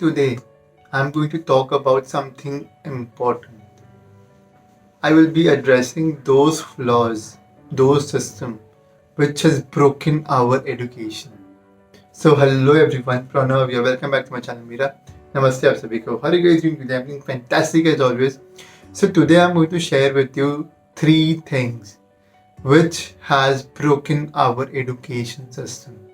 Today, I'm going to talk about something important. I will be addressing those flaws, those systems which has broken our education. So, hello everyone, Pranav here. Welcome back to my channel, Meera. Namaste, आप सभी को. How are you guys doing today? I'm doing fantastic as always. So, today I'm going to share with you three things which has broken our education system.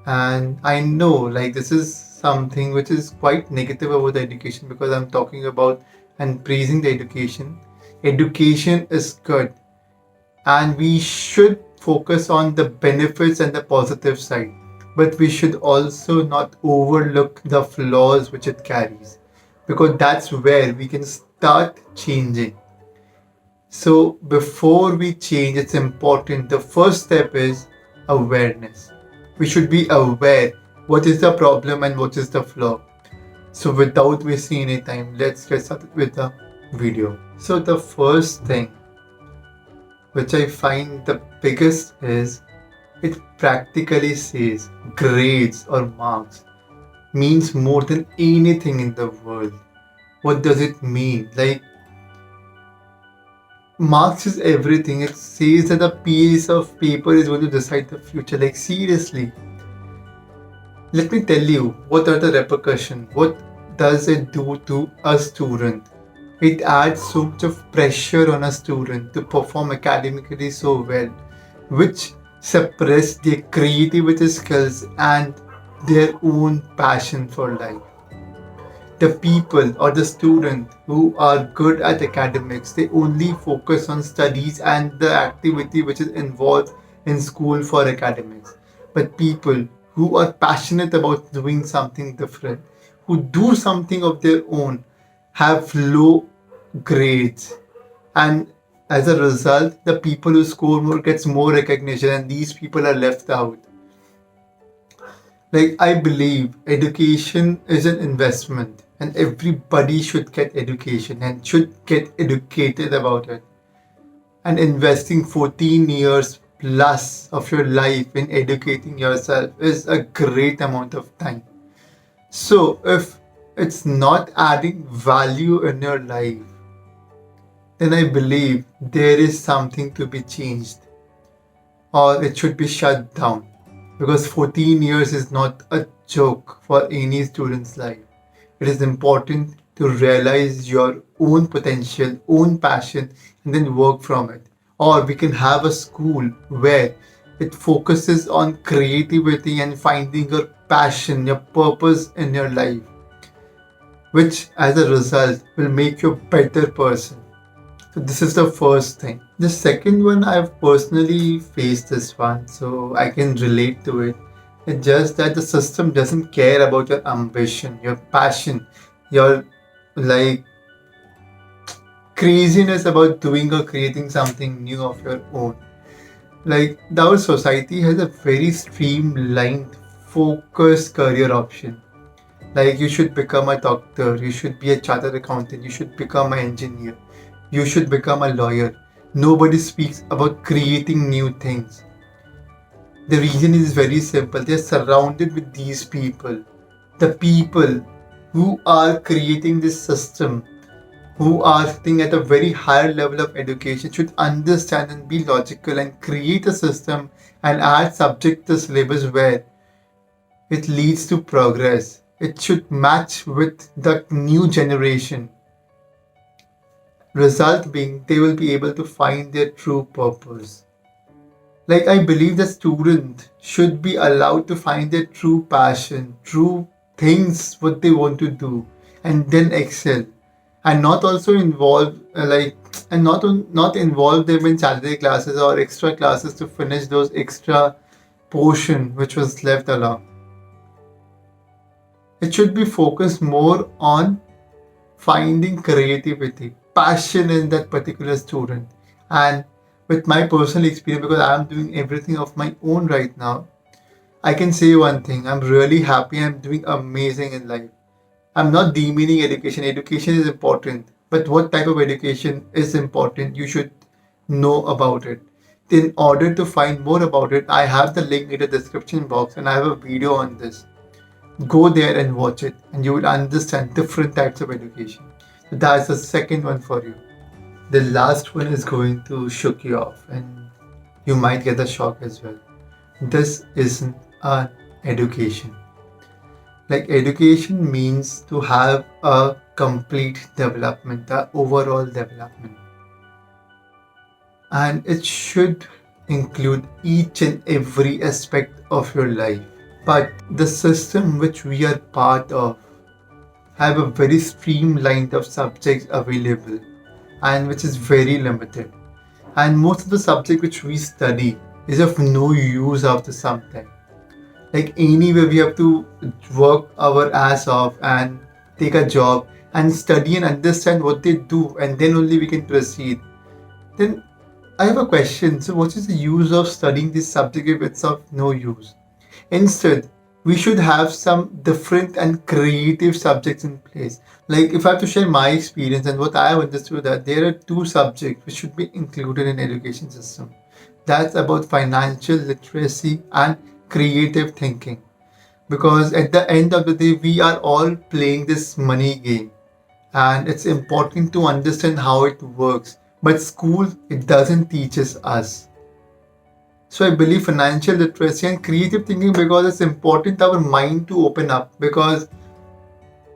And I know this is something which is quite negative about the education because I'm talking about and praising the education. Education is good and we should focus on the benefits and the positive side, but we should also not overlook the flaws which it carries, because that's where we can start changing. So before we change, it's important. The first step is awareness. We should be aware what is the problem and what is the flaw. So without wasting any time, let's get started with the video. So the first thing which I find the biggest is it practically says grades or marks means more than anything in the world. What does it mean? Marks is everything. It says that a piece of paper is going to decide the future. Seriously. Let me tell you what are the repercussions. What does it do to a student? It adds so much of pressure on a student to perform academically so well, which suppress their creativity skills and their own passion for life. The people or the student who are good at academics, they only focus on studies and the activity which is involved in school for academics. But people who are passionate about doing something different, who do something of their own, have low grades, and as a result the people who score more gets more recognition and these people are left out. I believe education is an investment and everybody should get education and should get educated about it. And investing 14 years plus of your life in educating yourself is a great amount of time. So if it's not adding value in your life, then I believe there is something to be changed or it should be shut down, because 14 years is not a joke for any student's life. It is important to realize your own potential, own passion, and then work from it. Or we can have a school where it focuses on creativity and finding your passion, your purpose in your life, which as a result will make you a better person. So this is the first thing. The second one, I've personally faced this one, so I can relate to it. It's just that the system doesn't care about your ambition, your passion, your like craziness about doing or creating something new of your own. Our society has a very streamlined, focused career option. You should become a doctor, you should be a chartered accountant, you should become an engineer, you should become a lawyer. Nobody speaks about creating new things. The reason is very simple. They're surrounded with these people. The people who are creating this system, who are sitting at a very higher level of education, should understand and be logical and create a system and add subject to syllabus where it leads to progress. It should match with the new generation. Result being, they will be able to find their true purpose. I believe the student should be allowed to find their true passion, true things what they want to do, and then excel, and not also involve and not involve them in Saturday classes or extra classes to finish those extra portion which was left along. It should be focused more on finding creativity, passion in that particular student. And with my personal experience, because I'm doing everything of my own right now, I can say one thing. I'm really happy. I'm doing amazing in life. I'm not demeaning education. Education is important. But what type of education is important? You should know about it. In order to find more about it, I have the link in the description box and I have a video on this. Go there and watch it, and you will understand different types of education. So that's the second one for you. The last one is going to shock you off, and you might get a shock as well. This isn't an education. Like, education means to have a complete development, the overall development, and it should include each and every aspect of your life. But the system which we are part of have a very streamlined of subjects available, and which is very limited. And most of the subject which we study is of no use after some time. Like, anyway, we have to work our ass off and take a job and study and understand what they do, and then only we can proceed. Then I have a question. So, what is the use of studying this subject if it's of no use? Instead, we should have some different and creative subjects in place. Like, if I have to share my experience and what I have understood, that there are two subjects which should be included in education system. That's about financial literacy and creative thinking. Because at the end of the day, we are all playing this money game, and it's important to understand how it works. But school, it doesn't teaches us. So I believe financial literacy and creative thinking, because it's important our mind to open up. Because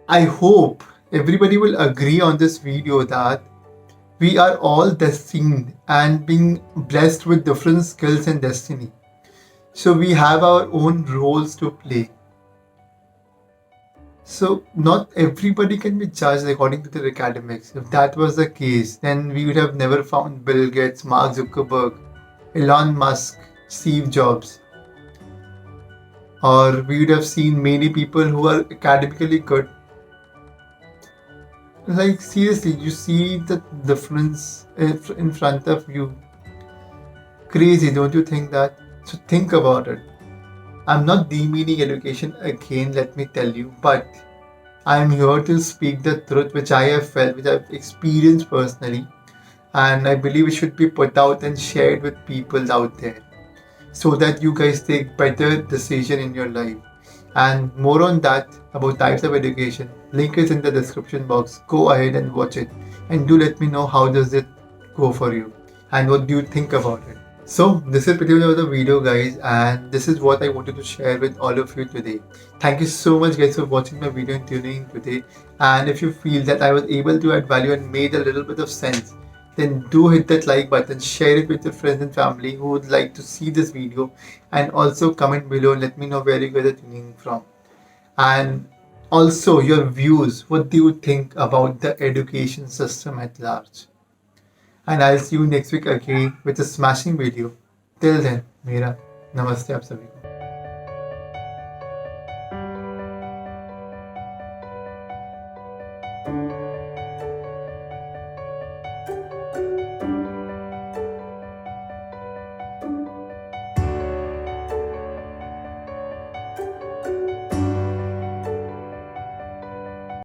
I hope everybody will agree on this video that we are all destined and being blessed with different skills and destiny. So we have our own roles to play. So not everybody can be judged according to their academics. If that was the case, then we would have never found Bill Gates, Mark Zuckerberg, Elon Musk, Steve Jobs, or we would have seen many people who are academically good. Like, seriously, you see the difference in front of you. Crazy, don't you think that? So think about it. I'm not demeaning education again, let me tell you, but I'm here to speak the truth which I have felt, which I've experienced personally, and I believe it should be put out and shared with people out there so that you guys take better decision in your life. And more on that about types of education, link is in the description box. Go ahead and watch it, and do let me know how does it go for you and what do you think about it. So this is pretty much about the video, guys, and this is what I wanted to share with all of you today. Thank you so much, guys, for watching my video and tuning in today. And if you feel that I was able to add value and made a little bit of sense, then do hit that like button, share it with your friends and family who would like to see this video, and also comment below and let me know where you guys are tuning from. And also your views. What do you think about the education system at large? And I'll see you next week again with a smashing video. Till then, मेरा नमस्ते आप सभी को.